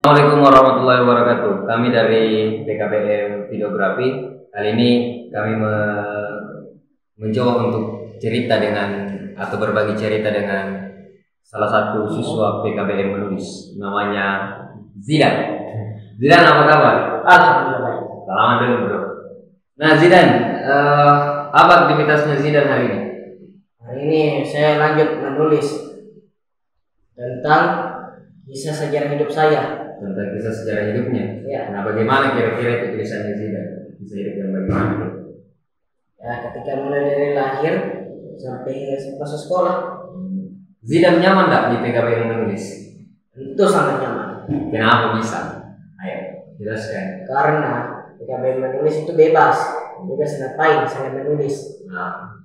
Assalamualaikum warahmatullahi wabarakatuh. Kami dari PKBM Videografi. Kali ini kami mencoba untuk cerita dengan atau berbagi cerita dengan salah satu siswa PKBM menulis. Namanya Zidan. Zidan, apa kabar? Alhamdulillah. Selamat dulu, bro. Nah, Zidan, apa aktivitasnya Zidan hari ini? Hari ini saya lanjut menulis tentang kisah sejarah hidup saya. Tentang kisah sejarah hidupnya. Ya. Nah, bagaimana kira-kira itu tulisannya Zidan? Bisa hidup yang bagaimana? Ya, ketika mulai dari lahir sampai masa sekolah, Zidan nyaman tak di PKBM menulis? itu sangat nyaman. Kenapa bisa? Ayo, jelaskan. Karena PKBM menulis itu bebas ngapain saya menulis. Nah,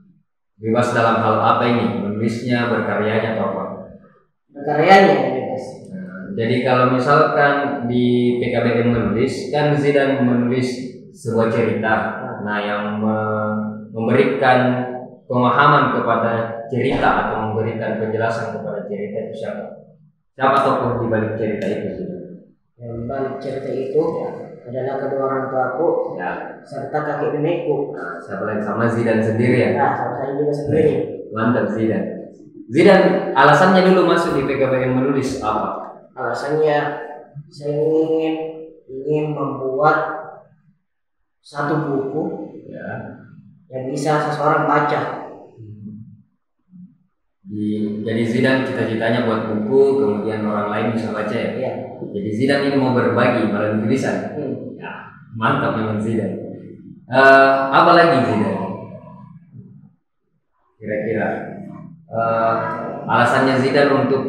bebas dalam hal apa ini? Menulisnya, berkaryanya, atau apa? Karyanya yang bebas. Jadi kalau misalkan di PKBM menulis, kan Zidan menulis sebuah cerita. Nah, yang memberikan pemahaman kepada cerita atau memberikan penjelasan kepada cerita itu siapa? Siapa tokoh di balik cerita itu? Yang balik cerita itu adalah kedua orang tuaku serta kakek nenekku. Nah, siapa lagi? Sama Zidan sendiri ya? Nah, sama saya juga sendiri. Mantap Zidan. Zidan, alasannya dulu masuk di PKBM menulis apa? Alasannya saya ingin membuat satu buku yang bisa seseorang baca. Jadi Zidan cita-citanya buat buku, kemudian orang lain bisa baca ya? Iya. Jadi Zidan ini mau berbagi melalui tulisan. Ya, mantap memang Zidan. Apa lagi Zidan? Kira-kira alasannya Zidan untuk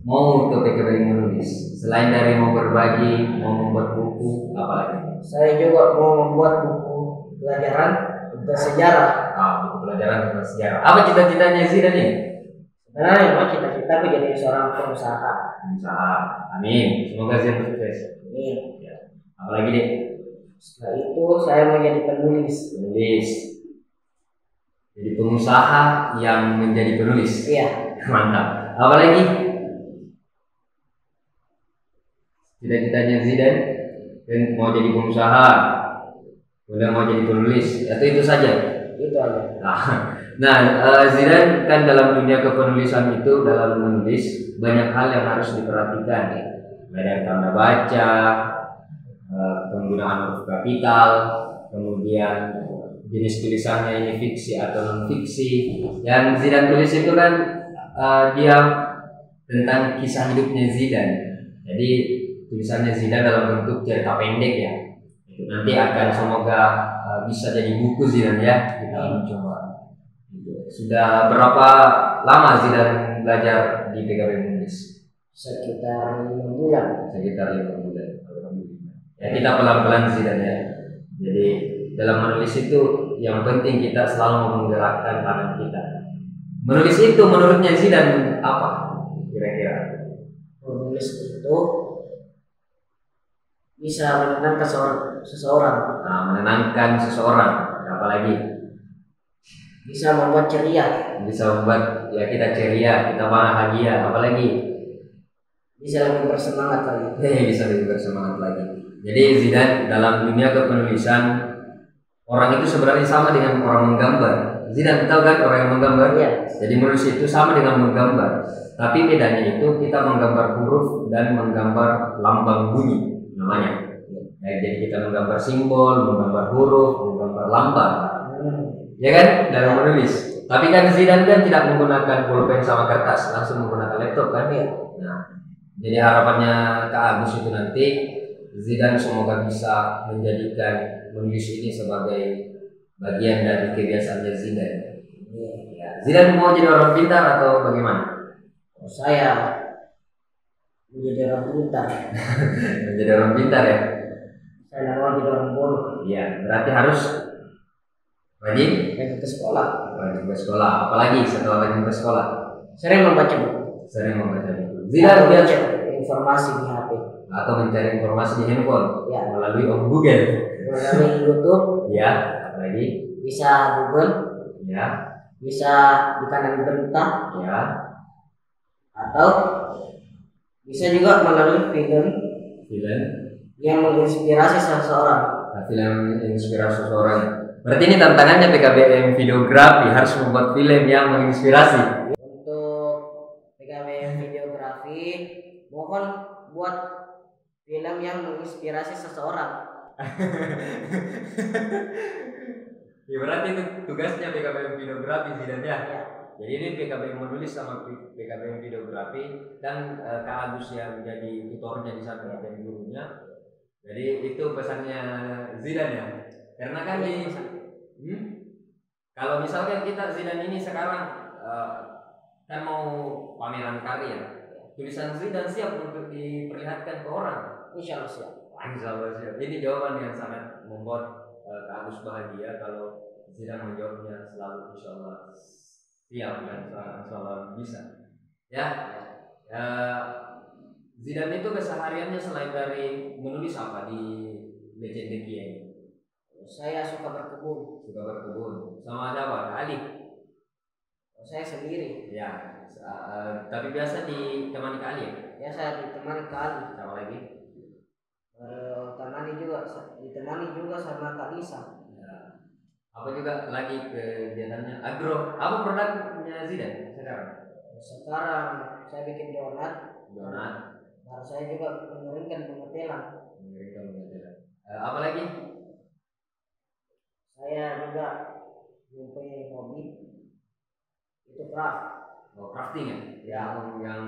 mau ke PKBM menulis, selain dari mau berbagi, mau membuat buku, apa lagi? Saya juga mau membuat buku pelajaran tentang sejarah. Buku pelajaran tentang sejarah. Apa cita-citanya Zidan ini? Sebenarnya cita-citaku jadi seorang pengusaha. Amin. Semoga Zidan sukses. Amin. Ya. Apalagi deh? Setelah itu saya mau jadi penulis. Jadi pengusaha yang menjadi penulis. Iya. Mantap. Apalagi? Cita-citanya Zidan dan mau jadi pengusaha, udah mau jadi penulis, atau itu saja? Itu aja. Nah, Zidan kan dalam dunia kepenulisan itu, dalam menulis banyak hal yang harus diperhatikan, dari tanda baca, penggunaan huruf kapital, kemudian jenis tulisannya ini fiksi atau non fiksi. Yang Zidan tulis itu kan dia tentang kisah hidupnya Zidan. Jadi tulisannya Zidan dalam bentuk cerita pendek ya. Itu nanti akan semoga bisa jadi buku Zidan ya. Kita mencoba. Sudah berapa lama Zidan belajar di PKBM menulis? Sekitar 5 bulan. Sekitar 5 bulan. Ya, kita pelan-pelan Zidan ya. Jadi dalam menulis itu yang penting kita selalu menggerakkan tangan kita. Menulis itu menurutnya Zidan apa? Kira-kira? Menulis itu bisa menenangkan seseorang. Nah, menenangkan seseorang. Apalagi? Bisa membuat ceria. Bisa membuat ya kita ceria, kita bahagia. Apalagi? Bisa lebih bersemangat lagi. Bisa lebih bersemangat lagi. Jadi Zidan dalam dunia kepenulisan, orang itu sebenarnya sama dengan orang menggambar. Zidan tahu kan orang yang menggambar? Iya. Jadi menulis itu sama dengan menggambar. Tapi bedanya itu kita menggambar huruf dan menggambar lambang bunyi namanya. Ya, jadi kita menggambar simbol, menggambar huruf, menggambar lambang. Ya kan dalam menulis. Tapi kan Zidan kan tidak menggunakan pulpen sama kertas, langsung menggunakan laptop kan? Iya. Nah, jadi harapannya Kak Agus itu nanti Zidan semoga bisa menjadikan menulis ini sebagai bagian dari kebiasaannya Zidan. Ya. Zidan mau jadi orang pintar atau bagaimana? Saya menjadi orang pintar. Menjadi orang pintar ya? Saya tidak mau jadi orang bodoh. Iya, berarti harus rajin ke sekolah. Rajin ke sekolah. Apalagi setelah rajin ke sekolah? Sering membaca buku. Zidan baca informasi di HP. Atau mencari informasi di handphone. Ya. Melalui Google. Melalui YouTube. Ya. Apalagi? Bisa Google. Ya. Bisa di kanal berita. Ya. Atau bisa juga melalui film Film yang menginspirasi seseorang. Nah, film inspirasi seseorang. Berarti ini tantangannya PKBM videografi harus membuat film yang menginspirasi. Untuk PKBM videografi, mohon buat film yang menginspirasi seseorang. Ya, berarti itu tugasnya PKBM videografi Zidan ya. Ya. Jadi ini PKBM menulis sama PKBM videografi dan Kak Agus yang menjadi tutornya di sana, jadi gurunya. Jadi itu pesannya Zidan ya. Karena kan kalau misalkan kita Zidan ini sekarang kan mau pameran karya, tulisan Zidan siap untuk diperlihatkan ke orang. Insya Allah siap. Insya Allah siap. Ini jawaban yang sangat membuat Kak Agus bahagia kalau Zidan menjawabnya selalu insya Allah siap dan insya Allah bisa. Ya, Zidan itu kesehariannya selain dari menulis apa di Legenda Kia ini? Saya suka berkebun. Suka berkebun. Sama ada apa? Ali? Saya sendiri. Ya, tapi biasa ditemani Kak Ali ya? Ya, saya ditemani kali. Sama lagi? Ditemani juga sama Kak Lisa. Ya. Apa juga lagi kegiatannya? Agro. Apa produknya Zidan sekarang? Sekarang saya bikin donat. Donat. Baru saya juga mengeringkan pengetelan. Apa lagi? Saya juga mempunyai hobi itu craft. Oh, crafting ya? Yang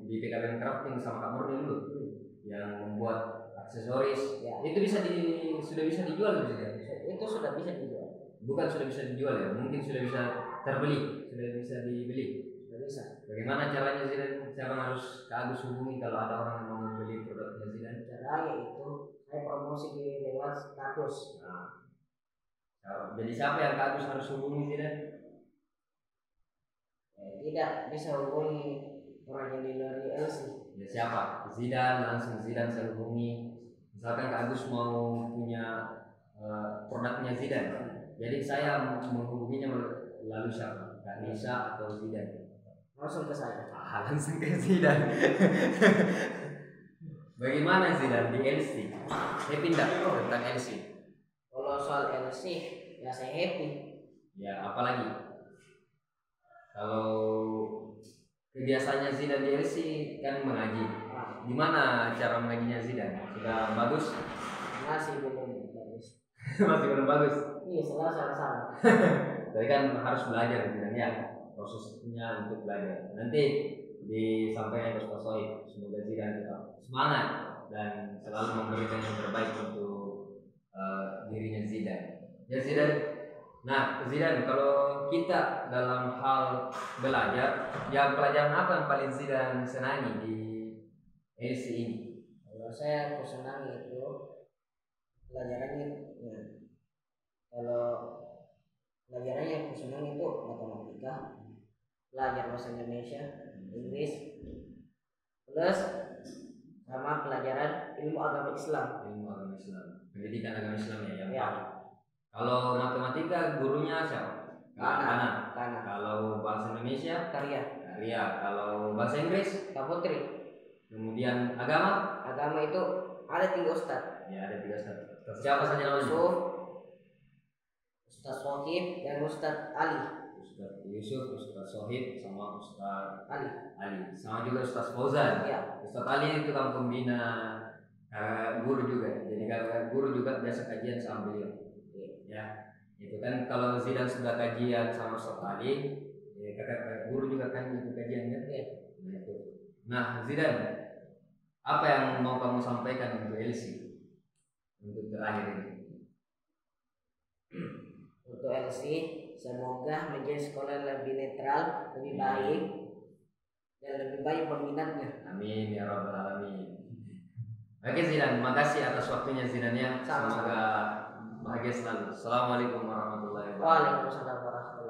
di PKBM crafting sama Kak Murni dulu, yang membuat aksesoris. Ya. Itu sudah bisa dijual juga? Itu sudah bisa dijual. Bukan sudah bisa dijual ya? Mungkin sudah bisa terbeli, sudah bisa dibeli. Sudah bisa. Bagaimana caranya Zidan? Siapa harus Kak Agus hubungi kalau ada orang yang mau membeli produknya Zidan? Caranya itu saya promosi di lewat status. Nah, jadi siapa yang Kak Agus harus hubungi Zidan? Tidak bisa hubungi orang yang dari LC. Ya siapa? Zidan, langsung Zidan saya hubungi. Misalkan Kak Agus mau punya produknya Zidan, jadi saya menghubunginya lalu siapa? Kak Nisa atau Zidan? Langsung ke saya. Langsung ke Zidan. Bagaimana Zidan di LC? Happy enggak tentang LC? Kalau soal LC, ya saya happy. Ya, apalagi? Kalau kebiasaannya Zidan di LC kan mengaji. Gimana cara mengajinya Zidan? Sudah bagus? Masih belum bagus. Masih belum bagus? Iya, salah. Tapi kan harus belajar Zidan ya. Prosesnya untuk belajar. Nanti disampaikan ke Ustaz Sohib. Semoga Zidan tetap semangat dan selalu memberikan yang terbaik untuk dirinya Zidan. Ya Zidan. Nah Zidan, kalau kita dalam hal belajar, ya pelajaran apa yang paling Zidan senangi di LC ini? Kalau saya senangi itu pelajarannya. Ya. Kalau pelajarannya yang senang itu matematika, belajar bahasa Indonesia, Inggris, plus sama pelajaran ilmu agama Islam. Ilmu agama Islam, pendidikan agama Islam ya yang ya. Kalau matematika gurunya siapa? Kana. Kalau bahasa Indonesia Karya. Kalau bahasa Inggris Kak Putri. Kemudian agama itu ada 3 ustaz. Ya, ada 3 ustaz. Siapa saja namanya? Ustaz Sohib dan Ustaz Ali. Ustaz Yusuf, Ustaz Sohib, sama Ustaz Ali. Sama juga Ustaz Fauzan. Ya. Ustaz Ali itu kan pembina guru juga. Jadi guru juga biasa kajian sama beliau. Ya, itu kan kalau Zidan sudah kajian sama Ustaz Ali, ya kakak guru juga kan itu kajiannya. Ya. Nah itu. Nah Zidan, apa yang mau kamu sampaikan untuk LC untuk terakhir ini? Untuk LC, semoga menjadi sekolah lebih netral, lebih baik, dan lebih baik peminatnya. Amin ya rabbal alamin. Oke Zidan, makasih atas waktunya Zidan ya. Semoga bahagia selalu. Assalamualaikum warahmatullahi wabarakatuh. Waalaikumsalam warahmatullahi wabarakatuh.